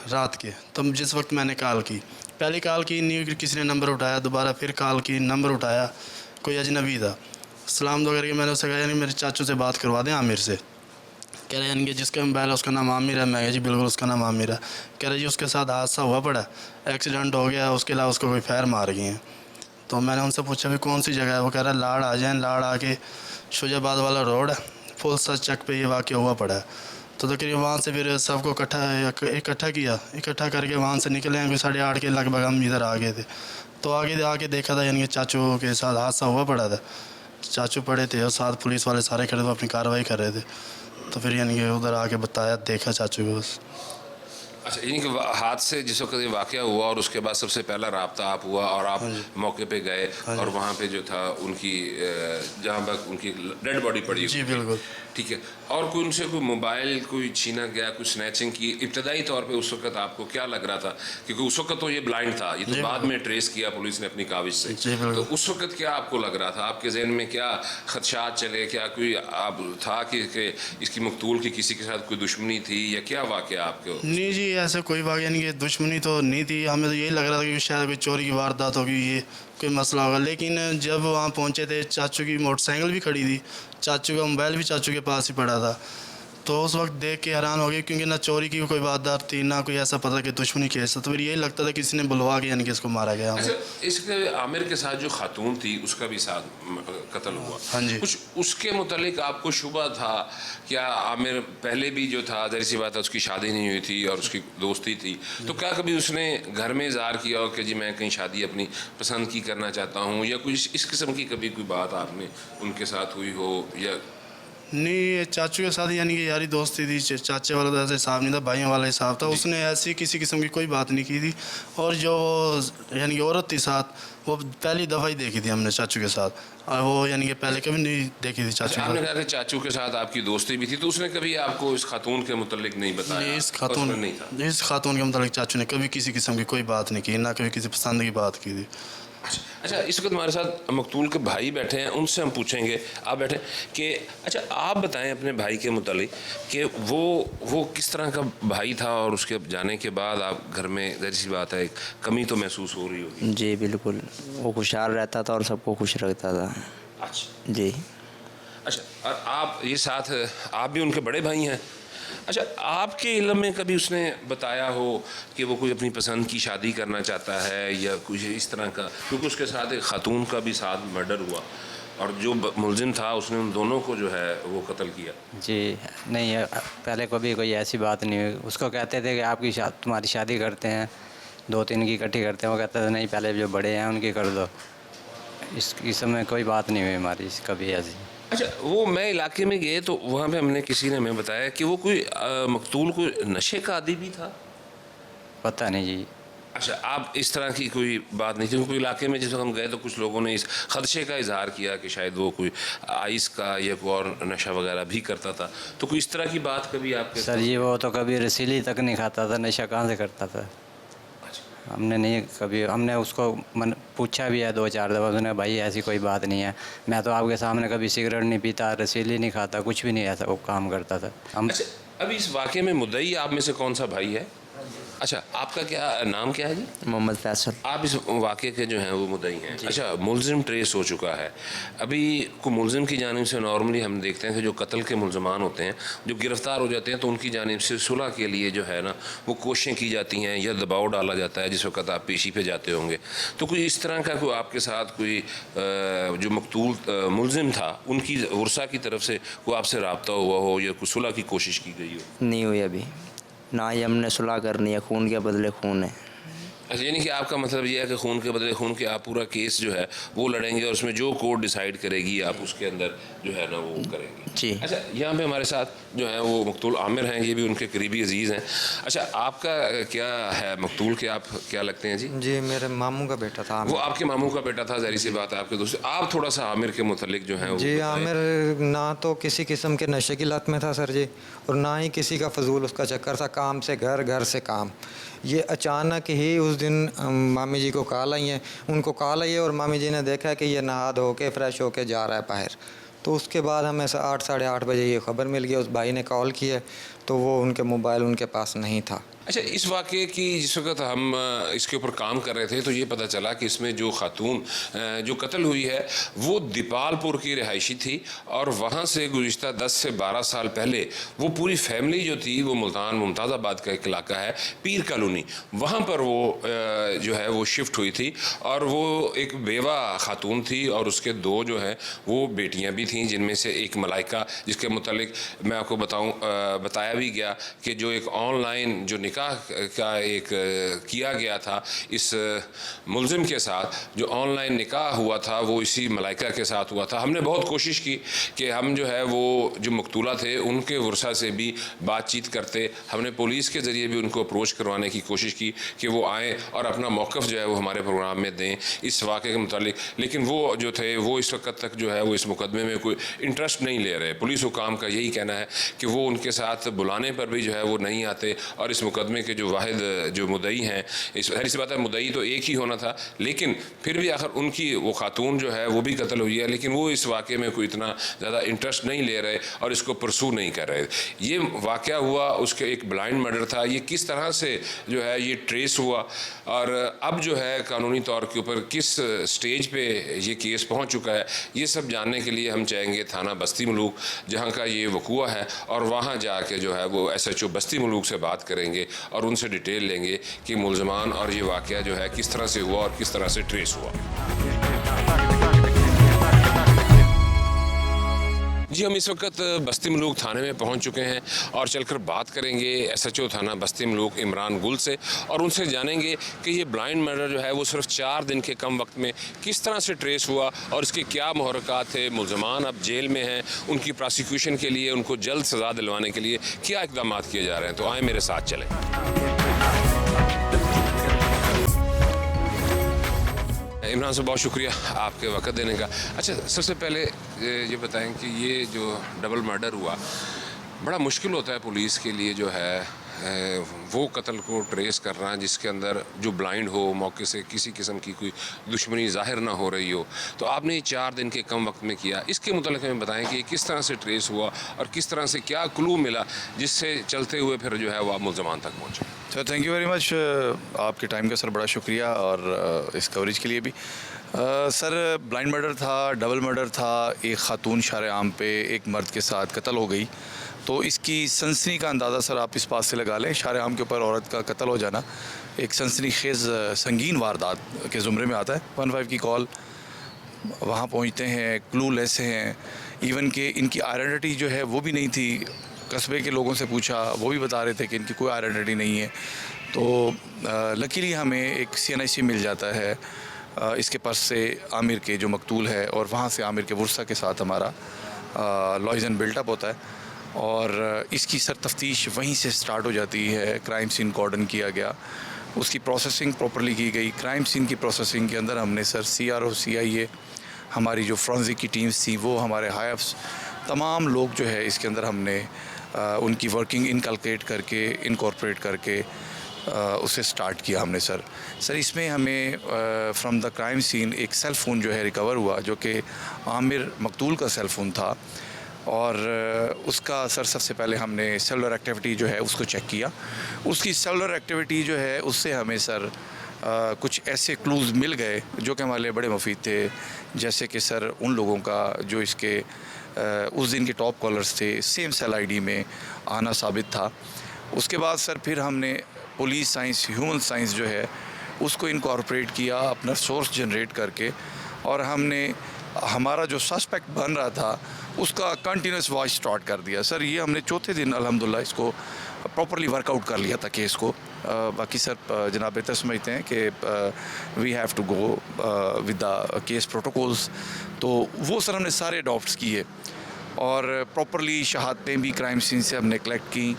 रात के। तो जिस वक्त मैंने कॉल की, पहली कॉल की नहीं, किसी ने नंबर उठाया, दोबारा फिर कॉल की, नंबर उठाया, कोई अजनबी था। सलाम दो करके मैंने उससे कहा यानी मेरे चाचू से बात करवा दें आमिर से। कह रहे यानी कि जिसका मोबाइल है उसका नाम आमिर है। मैं कहा जी बिल्कुल उसका नाम आमिर है। कह रहे जी उसके साथ हादसा हुआ पड़ा, एक्सीडेंट हो गया, उसके अलावा उसको कोई फायर मार गए हैं। तो मैंने उनसे पूछा भाई कौन सी जगह है? वो कह रहा है लाड़ आ जाएँ, लाड़ आके शुजाबाद वाला रोड है, फुल सच चक पे ये वाक़या हुआ पड़ा है। तो तकरीबन वहाँ से फिर सबको इकट्ठा किया, इकट्ठा करके वहाँ से निकले हैं, कोई 8:30 के लगभग हम इधर आ गए थे। तो आगे आके देखा था यानी कि चाचू के साथ हादसा हुआ पड़ा था। चाचू पड़े थे और साथ पुलिस वाले सारे खड़े थे, अपनी कार्रवाई कर रहे थे। तो फिर यानी कि उधर आके बताया, देखा चाचू को बस। अच्छा, यानी कि हादसे जिस वक्त ये वाक़या हुआ और उसके बाद सबसे पहला रब्ता आप हुआ और आप मौके पे गए और वहाँ पे जो था उनकी जहाँ पर उनकी डेड बॉडी पड़ी जी बिल्कुल, ठीक है। और कोई उनसे कोई मोबाइल कोई छीना गया, कोई स्नैचिंग की? इब्तदाई तौर पे उस वक्त आपको क्या लग रहा था? क्योंकि उस वक्त तो ये ब्लाइंड था, ये तो बाद में ट्रेस किया पुलिस ने अपनी काविश से। तो उस वक्त क्या आपको लग रहा था? आपके जहन में क्या खदशात चले? क्या कोई आप था कि इसकी मकतूल की किसी के साथ कोई दुश्मनी थी या क्या वाक़या आपके? नहीं जी, ऐसा कोई वाक़या नहीं कि दुश्मनी तो नहीं थी। हमें तो यही लग रहा था कि शायद कोई चोरी की वारदात होगी, ये कोई मसला होगा। लेकिन जब वहाँ पहुँचे थे, चाचू की मोटरसाइकिल भी खड़ी थी, चाचू का मोबाइल भी चाचू के पास ही पड़ा था। तो उस वक्त देख के हैरान हो गए, क्योंकि ना चोरी की कोई वारदात थी, ना कोई ऐसा पता कि दुश्मनी केस था। तो फिर यही लगता था किसी ने बुलवा के यानी कि इसको मारा गया। अच्छा, इसके आमिर के साथ जो खातून थी उसका भी साथ कत्ल हुआ। हाँ जी। कुछ उसके मुतालिक आपको शुबा था? क्या आमिर पहले भी जो था, ज़ाहिर सी बात है उसकी शादी नहीं हुई थी और उसकी दोस्ती थी, तो क्या कभी उसने घर में इज़हार किया हो कि जी मैं कहीं शादी अपनी पसंद की करना चाहता हूँ, या कुछ इस किस्म की कभी कोई बात आपने उनके साथ हुई हो? या नहीं, चाचू के साथ यानी कि यारी दोस्ती थी, चाचे वाला तो ऐसे हिसाब नहीं था, भाइयों वाला हिसाब था। उसने ऐसी किसी किस्म की कोई बात नहीं की थी। और जो यानी कि औरत थी साथ, वो पहली दफ़ा ही देखी थी हमने चाचू के साथ, और वो यानी कि पहले कभी नहीं देखी थी चाचू। आपने कहा कि चाचू के साथ आपकी दोस्ती भी थी, तो उसने कभी आपको इस खातून के मुतालिक नहीं बताया? इस खातून के मुतालिक चाचू ने कभी किसी किस्म की कोई बात नहीं की, ना कभी किसी पसंद की बात की थी। अच्छा, इस वक्त हमारे साथ मकतूल के भाई बैठे हैं, उनसे हम पूछेंगे, आप बैठे कि अच्छा आप बताएं अपने भाई के मुतालिक कि वो किस तरह का भाई था और उसके जाने के बाद आप घर में, ज़ाहिर सी बात है, कमी तो महसूस हो रही होगी। जी बिल्कुल, वो खुशहाल रहता था और सबको खुश रखता था। अच्छा जी। अच्छा, और आप ये साथ, आप भी उनके बड़े भाई हैं। अच्छा, आपके इल्म में कभी उसने बताया हो कि वो कोई अपनी पसंद की शादी करना चाहता है या कुछ इस तरह का? क्योंकि उसके साथ एक खातून का भी साथ मर्डर हुआ और जो मुलजिम था उसने उन दोनों को जो है वो कत्ल किया। जी नहीं, पहले कभी कोई ऐसी बात नहीं हुई। उसको कहते थे कि तुम्हारी शादी करते हैं, 2-3 की इकट्ठी करते हैं। वो कहता था नहीं, पहले जो बड़े हैं उनकी कर दो। इस समय कोई बात नहीं हुई हमारी कभी ऐसी। अच्छा, वो मैं इलाके में गए तो वहाँ पे हमने किसी ने हमें बताया कि वो कोई मकतूल कोई नशे का आदी भी था। पता नहीं जी। अच्छा, आप इस तरह की कोई बात नहीं थी? क्योंकि इलाके में जिस वक्त हम गए तो कुछ लोगों ने इस खदशे का इजहार किया कि शायद वो कोई आइस का या कोई और नशा वगैरह भी करता था। तो कोई इस तरह की बात कभी आपके? सर जी, वो तो कभी रसीली तक नहीं खाता था, नशा कहाँ से करता था। हमने नहीं कभी, हमने उसको पूछा भी है 2-4 दफ़ा, उसने भाई ऐसी कोई बात नहीं है, मैं तो आपके सामने कभी सिगरेट नहीं पीता, रसीली नहीं खाता, कुछ भी नहीं ऐसा वो काम करता था। हम अच्छा, अभी इस वाक़े में मुद्दई आप में से कौन सा भाई है? अच्छा, आपका क्या नाम क्या है जी? मोहम्मद फैसल। आप इस वाक़े के जो हैं वो मुद्दई हैं। अच्छा, मुलजिम ट्रेस हो चुका है। अभी को मुलजिम की जानिब से नॉर्मली हम देखते हैं कि जो कत्ल के मुलजमान होते हैं, जो गिरफ़्तार हो जाते हैं, तो उनकी जानिब से सुलह के लिए जो है ना वो कोशिशें की जाती हैं या दबाव डाला जाता है जिस वक्त आप पेशी पे जाते होंगे। तो कोई इस तरह का कोई आपके साथ कोई जो मकतूल मुलजिम था उनकी वर्सा की तरफ से कोई आपसे रब्ता हुआ हो या कोई सुलह की कोशिश की गई हो? नहीं हुई अभी, ना ही हमने सुलह करनी है, खून के बदले खून है। अच्छा, यानी कि आपका मतलब ये है कि खून के बदले खून के आप पूरा केस जो है वो लड़ेंगे और उसमें जो कोर्ट डिसाइड करेगी आप उसके अंदर जो है ना वो करेंगे जी। अच्छा, यहाँ पे हमारे साथ जो है वो मकतूल आमिर हैं, ये भी उनके करीबी अजीज़ हैं। अच्छा, आपका क्या है मकतूल के, आप क्या लगते हैं जी? जी, मेरे मामू का बेटा था। वो आपके मामू का बेटा था, ज़ाहिर सी बात है आपके दोस्त। आप थोड़ा सा आमिर के मुतालिक जो है जी, आमिर ना तो किसी किस्म के नशे की लत में था सर जी, और ना ही किसी का फजूल उसका चक्कर था, काम से घर, घर से काम। ये अचानक ही उस दिन मामी जी को कॉल आई है, उनको कॉल आई है और मामी जी ने देखा कि ये नहा धो के फ्रेश होके जा रहा है बाहर। तो उसके बाद हमें 8 साढ़े 8 बजे ये ख़बर मिल गई, उस भाई ने कॉल की है तो वो उनके मोबाइल उनके पास नहीं था। अच्छा, इस वाक़े की जिस वक्त हम इसके ऊपर काम कर रहे थे तो ये पता चला कि इसमें जो खातून जो कत्ल हुई है वो दीपालपुर की रिहायशी थी और वहाँ से गुज़िश्ता 10 से 12 साल पहले वो पूरी फैमिली जो थी वो मुल्तान मुमताज़ाबाद का एक इलाका है पीर कॉलोनी, वहाँ पर वो जो है वो शिफ्ट हुई थी और वो एक बेवा खातून थी और उसके 2 जो है वो बेटियाँ भी थीं, जिनमें से एक मलाइका, जिसके मुतालिक मैं आपको बताया भी गया कि जो एक ऑनलाइन जो निकाह का एक किया गया था इस मुल्ज़िम के साथ, जो ऑनलाइन निकाह हुआ था वो इसी मलाइका के साथ हुआ था। हमने बहुत कोशिश की कि हम जो है वो जो मकतूला थे उनके वर्सा से भी बातचीत करते, हमने पुलिस के ज़रिए भी उनको अप्रोच करवाने की कोशिश की कि वो आएँ और अपना मौक़िफ़ जो है वो हमारे प्रोग्राम में दें इस वाक़े के मुतालिक, लेकिन वो जो थे वो इस वक्त तक जो है वो इस मुकदमे में कोई इंटरेस्ट नहीं ले रहे। पुलिस हुकाम का यही कहना है कि वो उनके साथ बुलाने पर भी जो है वो नहीं आते और इस मुकदमे के जो वाहिद जो मुद्दई हैं, इस सी बात है मुद्दई तो एक ही होना था, लेकिन फिर भी आखिर उनकी वो खातून जो है वो भी कत्ल हुई है, लेकिन वो इस वाक़े में कोई इतना ज़्यादा इंटरेस्ट नहीं ले रहे और इसको परसू नहीं कर रहे। ये वाक़या हुआ, उसके एक ब्लाइंड मर्डर था, ये किस तरह से जो है ये ट्रेस हुआ और अब जो है कानूनी तौर के ऊपर किस स्टेज पे ये केस पहुँच चुका है, ये सब जानने के लिए हम चाहेंगे थाना बस्ती मलूक जहाँ का ये वकूआ है और वहाँ जाके जो है वो SHO बस्ती मलूक से बात करेंगे और उनसे डिटेल लेंगे कि मुल्ज़मान और ये वाक़या जो है किस तरह से हुआ और किस तरह से ट्रेस हुआ। जी, हम इस वक्त बस्ती मलूक थाने में पहुंच चुके हैं और चलकर बात करेंगे SHO थाना बस्ती मलूक इमरान गुल से और उनसे जानेंगे कि ये ब्लाइंड मर्डर जो है वो सिर्फ 4 दिन के कम वक्त में किस तरह से ट्रेस हुआ और इसके क्या मुहर्रकात थे। मुल्ज़मान अब जेल में हैं, उनकी प्रोसिक्यूशन के लिए उनको जल्द सज़ा दिलवाने के लिए क्या इक़दाम किए जा रहे हैं। तो आए मेरे साथ चलें। इमरान साहब, बहुत शुक्रिया आपके वक्त देने का। अच्छा, सबसे पहले ये बताएं कि ये जो डबल मर्डर हुआ बड़ा मुश्किल होता है पुलिस के लिए जो है वो कत्ल को ट्रेस करना जिसके अंदर जो ब्लाइंड हो, मौके से किसी किस्म की कोई दुश्मनी ज़ाहिर ना हो रही हो, तो आपने ये 4 दिन के कम वक्त में किया, इसके मुतालिक हमें बताएं कि किस तरह से ट्रेस हुआ और किस तरह से क्या क्लू मिला जिससे चलते हुए फिर जो है वो आप मुल्ज़मान तक पहुँचे। Sir, thank you very much, आपके टाइम का सर बड़ा शुक्रिया और इस कवरेज के लिए भी। सर, ब्लाइंड मर्डर था, डबल मर्डर था, एक खातून शारे आम पे एक मर्द के साथ कत्ल हो गई, तो इसकी सनसनी का अंदाज़ा सर आप इस बात से लगा लें, शारे आम के ऊपर औरत का कत्ल हो जाना एक सनसनी खेज़ संगीन वारदात के ज़ुमरे में आता है। 15 की कॉल, वहाँ पहुँचते हैं, क्लू लेस हैं, इवन कि इनकी आइडेंटिटी जो है वो भी नहीं थी। कस्बे के लोगों से पूछा, वो भी बता रहे थे कि इनकी कोई आइडेंटिटी नहीं है। तो लकीली हमें एक CNIC मिल जाता है इसके पास से आमिर के जो मकतूल है, और वहाँ से आमिर के वर्सा के साथ हमारा लॉइजन बिल्टअप होता है और इसकी सर तफ्तीश वहीं से स्टार्ट हो जाती है। क्राइम सीन कॉर्डन किया गया, उसकी प्रोसेसिंग प्रॉपरली की गई। क्राइम सीन की प्रोसेसिंग के अंदर हमने सर CRO CIA हमारी जो फ्रेंसिक की टीम्स थी वो हमारे हाइफ्स तमाम लोग जो है इसके अंदर हमने उनकी वर्किंग इनकलकेट करके इनकॉर्पोरेट करके उसे स्टार्ट किया हमने सर इसमें हमें फ्रॉम द क्राइम सीन एक सेल फ़ोन जो है रिकवर हुआ जो कि आमिर मकतूल का सेल फ़ोन था और उसका सर सबसे पहले हमने सेलुलर एक्टिविटी जो है उसको चेक किया। उसकी सेलुलर एक्टिविटी जो है उससे हमें सर कुछ ऐसे क्लूज़ मिल गए जो कि हमारे लिए बड़े मुफीद थे, जैसे कि सर उन लोगों का जो इसके उस दिन के टॉप कॉलर्स थे सेम सेल ID में आना साबित था। उसके बाद सर फिर हमने पुलिस साइंस, ह्यूमन साइंस जो है उसको इनकॉर्पोरेट किया अपना सोर्स जनरेट करके, और हमने हमारा जो सस्पेक्ट बन रहा था उसका कंटिन्यूस वॉच स्टार्ट कर दिया। सर ये हमने चौथे दिन अल्हम्दुलिल्लाह इसको प्रॉपरली वर्कआउट कर लिया था केस को, बाकी सर जनाब बेहतर समझते हैं कि we have to go with the case protocols, तो वो सर हमने सारे अडॉप्ट किए और प्रॉपरली शहादतें भी क्राइम सीन से हमने कलेक्ट की।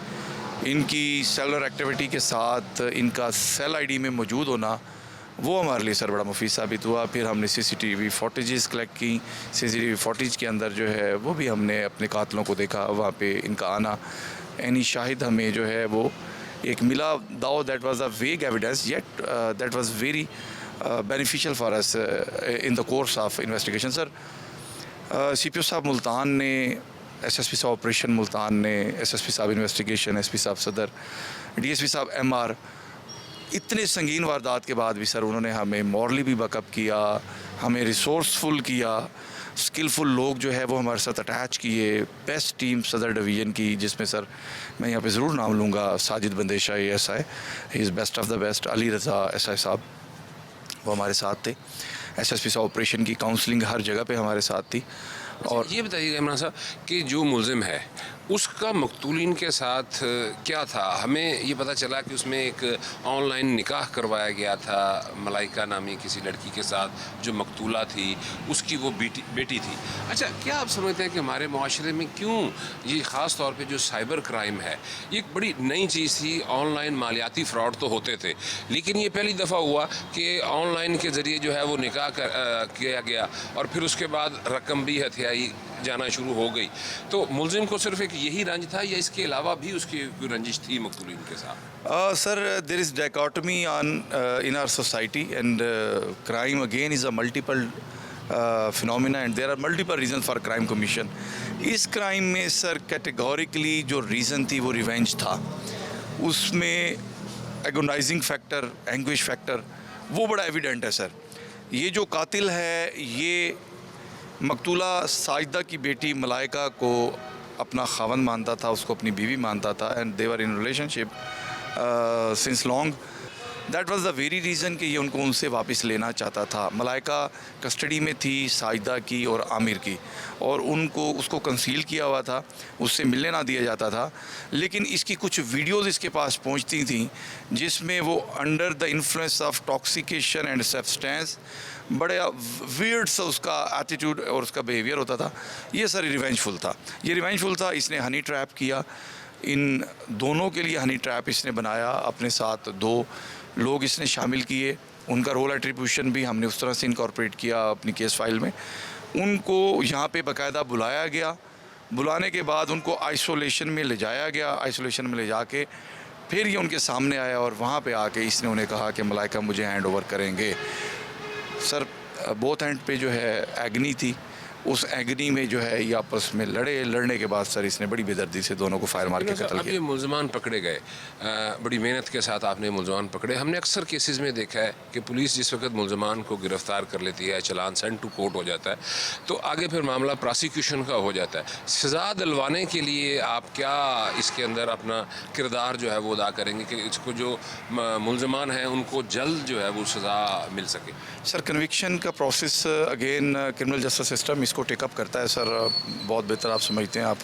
इनकी सेलर एक्टिविटी के साथ इनका सेल आईडी में मौजूद होना वो हमारे लिए सर बड़ा मुफीद साबित हुआ। फिर हमने CCTV फुटेजेस कलेक्ट की। CCTV फुटेज के अंदर जो है वो भी हमने अपने कातलों को देखा, वहाँ पे इनका आना, एनी शाहिद हमें जो है वो एक मिला, दाओ दैट वाज अ वेग evidence yet that was very beneficial for us in the course of investigation. Sir CPO साहब मुल्तान ने, SSP साहब ऑपरेशन मुल्तान ने, SSP साहब इन्वेस्टिगेशन, SP साहब सदर, DSP साहब MR, इतने संगीन वारदात के बाद भी सर उन्होंने हमें मॉरली भी बैकअप किया, हमें रिसोर्सफुल किया, स्किलफुल लोग जो है वो हमारे साथ अटैच किए। बेस्ट टीम सदर डिवीज़न की, जिसमें सर मैं यहाँ पे ज़रूर नाम लूँगा, Sajid Bandesha ASI, he is best of the best, Ali Raza SI साहब वो हमारे साथ थे, SSP साहब ऑपरेशन की काउंसलिंग हर जगह पे हमारे साथ थी। और ये बताइएगा इमरान साहब कि जो मुलजिम है उसका मकतूलिन के साथ क्या था? हमें ये पता चला कि उसमें एक ऑनलाइन निकाह करवाया गया था मलाइका नामी किसी लड़की के साथ जो मकतूला थी, उसकी वो बेटी थी। अच्छा, क्या आप समझते हैं कि हमारे माशरे में क्यों ये ख़ास तौर पे जो साइबर क्राइम है ये एक बड़ी नई चीज़ थी? ऑनलाइन मालियाती फ़्रॉड तो होते थे, लेकिन ये पहली दफ़ा हुआ कि ऑनलाइन के ज़रिए जो है वो निकाह किया गया और फिर उसके बाद रकम भी हथियाई जाना शुरू हो गई। तो मुलजिम को सिर्फ एक यही रंज था या इसके अलावा भी उसकी कोई रंजिश थी मकतूलिन के साथ? Sir there is dichotomy on in our society and crime again is a multiple phenomena and there are multiple reason for crime commission. इस क्राइम में सर कैटेगोरिकली जो रीज़न थी वो रिवेंज था, उसमें एगोनाइजिंग फैक्टर, एंग्विश फैक्टर वो बड़ा एविडेंट है सर। ये जो कातिल है ये मकतूला साजिदा की बेटी मलाइका को अपना खावन मानता था, उसको अपनी बीवी मानता था, and they were in relationship since long. That was the very reason कि ये उनको उनसे वापस लेना चाहता था। मलाइका कस्टडी में थी साजिदा की और आमिर की, और उनको उसको कंसील किया हुआ था, उससे मिलने ना दिया जाता था। लेकिन इसकी कुछ वीडियोस इसके पास पहुंचती थी जिसमें वो under the influence of टॉक्सिकेशन and substance बड़े वियर्ड सा उसका एटीट्यूड और उसका बिहेवियर होता था। ये सर रिवेंजफुल था, ये रिवेंजफुल था। इसने हनी ट्रैप किया, इन दोनों के लिए हनी ट्रैप इसने बनाया, अपने साथ 2 लोग इसने शामिल किए, उनका रोल एट्रीब्यूशन भी हमने उस तरह से इनकॉर्पोरेट किया अपनी केस फाइल में। उनको यहाँ पे बाकायदा बुलाया गया, बुलाने के बाद उनको आइसोलेशन में ले जाया गया, आइसोलेशन में ले जाके फिर ये उनके सामने आया और वहाँ पे आके इसने उन्हें कहा कि मलाइका मुझे हैंड ओवर करेंगे। सर बोथ एंड पे जो है एग्नी थी, उस एग्नी में जो है ये आपस में लड़ने के बाद सर इसने बड़ी बेदर्दी से दोनों को फायर मार के कत्ल किया। ये मुलजमान पकड़े गए, बड़ी मेहनत के साथ आपने मुलजमान पकड़े। हमने अक्सर केसेस में देखा है कि पुलिस जिस वक्त मुलजमान को गिरफ्तार कर लेती है, चलान सेंड टू कोर्ट हो जाता है, तो आगे फिर मामला प्रोसिक्यूशन का हो जाता है। सज़ा दिलवाने के लिए आप क्या इसके अंदर अपना किरदार जो है वो अदा करेंगे कि इसको जो मुलजमान हैं उनको जल्द जो है वो सज़ा मिल सके? सर कन्विक्शन का process again criminal justice system इसको टेकअप करता है सर। बहुत बेहतर आप समझते हैं, आप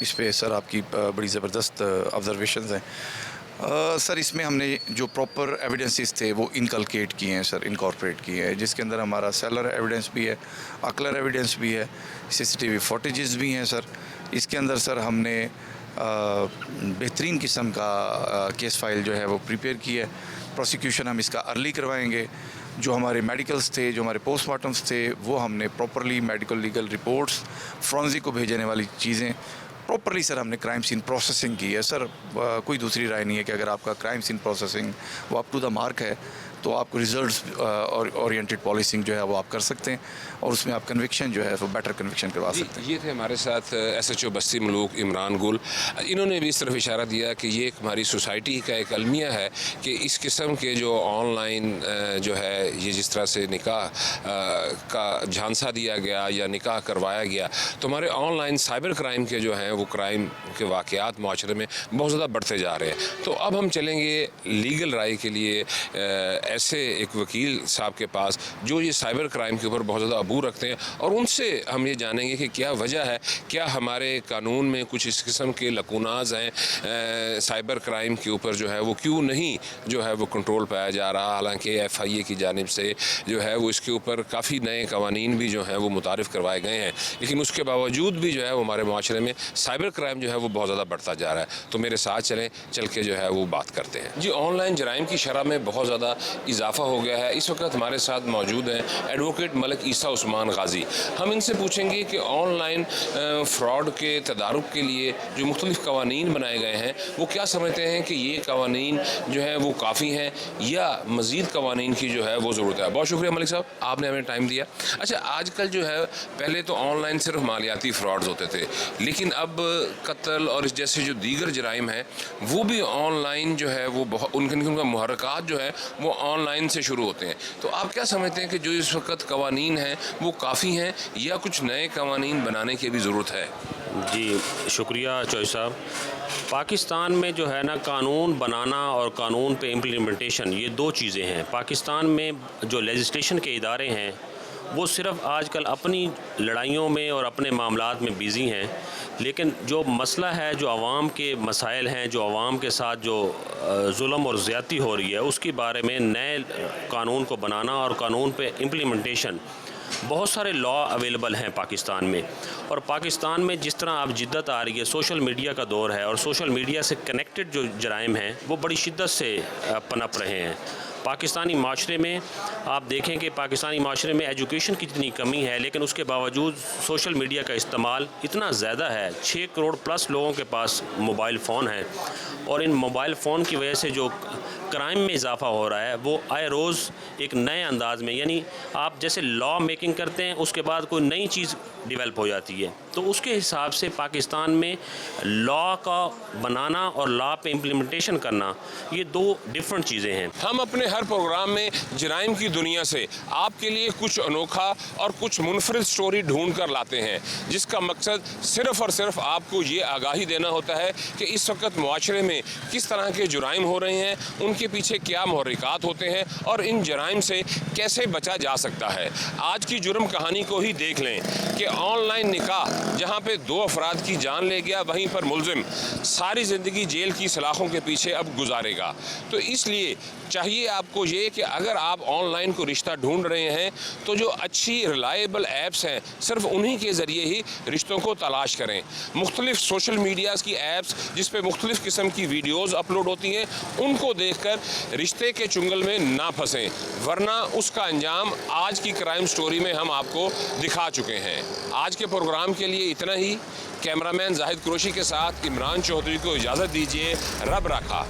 इस पे सर आपकी बड़ी ज़बरदस्त ऑब्जर्वेशंस हैं। सर इसमें हमने जो प्रॉपर एविडेंसेस थे वो इनकलकेट किए हैं सर, इनकॉर्पोरेट किए हैं, जिसके अंदर हमारा सेलर एविडेंस भी है, अकलर एविडेंस भी है, CCTV फुटेजेस भी हैं सर। इसके अंदर सर हमने बेहतरीन किस्म का केस फाइल जो है वो प्रिपेयर की है। प्रोसिक्यूशन हम इसका अर्ली करवाएंगे। जो हमारे मेडिकल्स थे, जो हमारे पोस्टमार्टम्स थे, वो हमने properly medical legal reports, forensic को भेजने वाली चीज़ें प्रॉपरली सर हमने क्राइम सीन प्रोसेसिंग की है सर। कोई दूसरी राय नहीं है कि अगर आपका क्राइम सीन प्रोसेसिंग वो अप टू द मार्क है तो आपको रिजल्ट्स ओरिएंटेड पॉलिसिंग जो है वो आप कर सकते हैं और उसमें आप कन्विक्शन जो है वो बेटर कन्विक्शन करवा सकते हैं। ये थे हमारे साथ SHO बस्ती मलूक इमरान गुल। इन्होंने भी इस तरफ इशारा दिया कि ये हमारी सोसाइटी का एक अलमिया है कि इस किस्म के जो ऑनलाइन जो है ये जिस तरह से निकाह का झांसा दिया गया या निकाह करवाया गया, तो हमारे ऑनलाइन साइबर क्राइम के जो हैं वो क्राइम के वाक़यात माशरे में बहुत ज़्यादा बढ़ते जा रहे हैं। तो अब हम चलेंगे लीगल राय के लिए ऐसे एक वकील साहब के पास जो ये साइबर क्राइम के ऊपर बहुत ज़्यादा अबू रखते हैं, और उनसे हम ये जानेंगे कि क्या वजह है, क्या हमारे कानून में कुछ इस किस्म के लकूनाज हैं साइबर क्राइम के ऊपर जो है वो क्यों नहीं जो है वो कंट्रोल पाया जा रहा। हालांकि FIA की जानिब से जो है वो इसके ऊपर काफ़ी नए कवानीन भी जो हैं वो मुतारिफ़ करवाए गए हैं, लेकिन उसके बावजूद भी जो है वो हमारे माशरे में साइबर क्राइम जो है वो बहुत ज़्यादा बढ़ता जा रहा है। तो मेरे साथ चल के जो है वो बात करते हैं। जी, ऑनलाइन जराइम की शरह में बहुत ज़्यादा इजाफा हो गया है। इस वक्त हमारे साथ मौजूद हैं एडवोकेट मलिक ईसा उस्मान गाजी। हम इनसे पूछेंगे कि ऑनलाइन फ्रॉड के तदारुक के लिए जो मुख्तलिफ कवानीन बनाए गए हैं वो क्या समझते हैं कि ये कवानीन जो है वो काफ़ी हैं या मज़ीद कवानीन की जो है वो ज़रूरत है। बहुत शुक्रिया मलिक साहब, आपने हमें टाइम दिया। अच्छा, आजकल जो है पहले तो ऑनलाइन सिर्फ मालियाती फ्रॉड्स होते थे, लेकिन अब कत्ल और इस जैसे जो दीगर जराइम हैं वो भी ऑनलाइन जो है वो बहुत उनका मुहर्रकात जो है वो ऑनलाइन से शुरू होते हैं। तो आप क्या समझते हैं कि जो इस वक्त कवानीन हैं वो काफ़ी हैं या कुछ नए कवानीन बनाने की भी ज़रूरत है? जी शुक्रिया चौधरी साहब। पाकिस्तान में जो है ना, कानून बनाना और कानून पे इम्प्लीमेंटेशन ये दो चीज़ें हैं। पाकिस्तान में जो लेजिस्लेशन के इदारे हैं वो सिर्फ आजकल अपनी लड़ाइयों में और अपने मामलात में बिज़ी हैं, लेकिन जो मसला है, जो आवाम के मसाइल हैं, जो आवाम के साथ जो जुल्म और ज़्यादती हो रही है उसके बारे में नए कानून को बनाना और कानून पे इम्प्लीमेंटेशन, बहुत सारे लॉ अवेलेबल हैं पाकिस्तान में। और पाकिस्तान में जिस तरह अब जिद्दत आ रही है, सोशल मीडिया का दौर है और सोशल मीडिया से कनेक्टेड जो जराइम हैं वो बड़ी शिद्दत से पनप रहे हैं। पाकिस्तानी माशरे में आप देखें कि पाकिस्तानी माशरे में एजुकेशन की इतनी कमी है, लेकिन उसके बावजूद सोशल मीडिया का इस्तेमाल इतना ज़्यादा है। 6 करोड़ प्लस लोगों के पास मोबाइल फ़ोन है और इन मोबाइल फ़ोन की वजह से जो क्राइम में इजाफा हो रहा है वो आए रोज़ एक नए अंदाज में, यानी आप जैसे लॉ मेकिंग करते हैं उसके बाद कोई नई चीज़ डेवलप हो जाती है, तो उसके हिसाब से पाकिस्तान में लॉ का बनाना और लॉ पे इम्प्लीमेंटेशन करना ये दो डिफरेंट चीज़ें हैं। हम अपने हर प्रोग्राम में जराइम की दुनिया से आपके लिए कुछ अनोखा और कुछ मुनफरिद स्टोरी ढूंढ कर लाते हैं, जिसका मकसद सिर्फ़ और सिर्फ आपको ये आगाही देना होता है कि इस वक्त मुआशरे में किस तरह के जुराइम हो रहे हैं, उनके पीछे क्या मुहर्रिकात होते हैं और इन जराइम से कैसे बचा जा सकता है। आज की जुर्म कहानी को ही देख लें कि ऑनलाइन निकाह जहां पे 2 अफराद की जान ले गया, वहीं पर मुलजिम सारी ज़िंदगी जेल की सलाखों के पीछे अब गुजारेगा। तो इसलिए चाहिए आपको ये कि अगर आप ऑनलाइन को रिश्ता ढूंढ रहे हैं तो जो अच्छी रिलायबल ऐप्स हैं सिर्फ उन्हीं के ज़रिए ही रिश्तों को तलाश करें। मुख्तलिफ सोशल मीडियाज़ की ऐप्स जिस पे मुख्तलिफ किस्म की वीडियोज़ अपलोड होती हैं उनको देखकर रिश्ते के चुंगल में ना फंसें, वरना उसका अंजाम आज की क्राइम स्टोरी में हम आपको दिखा चुके हैं। आज के प्रोग्राम के लिए इतना ही। कैमरामैन जाहिद कुरैशी के साथ इमरान चौधरी को इजाज़त दीजिए। रब रखा।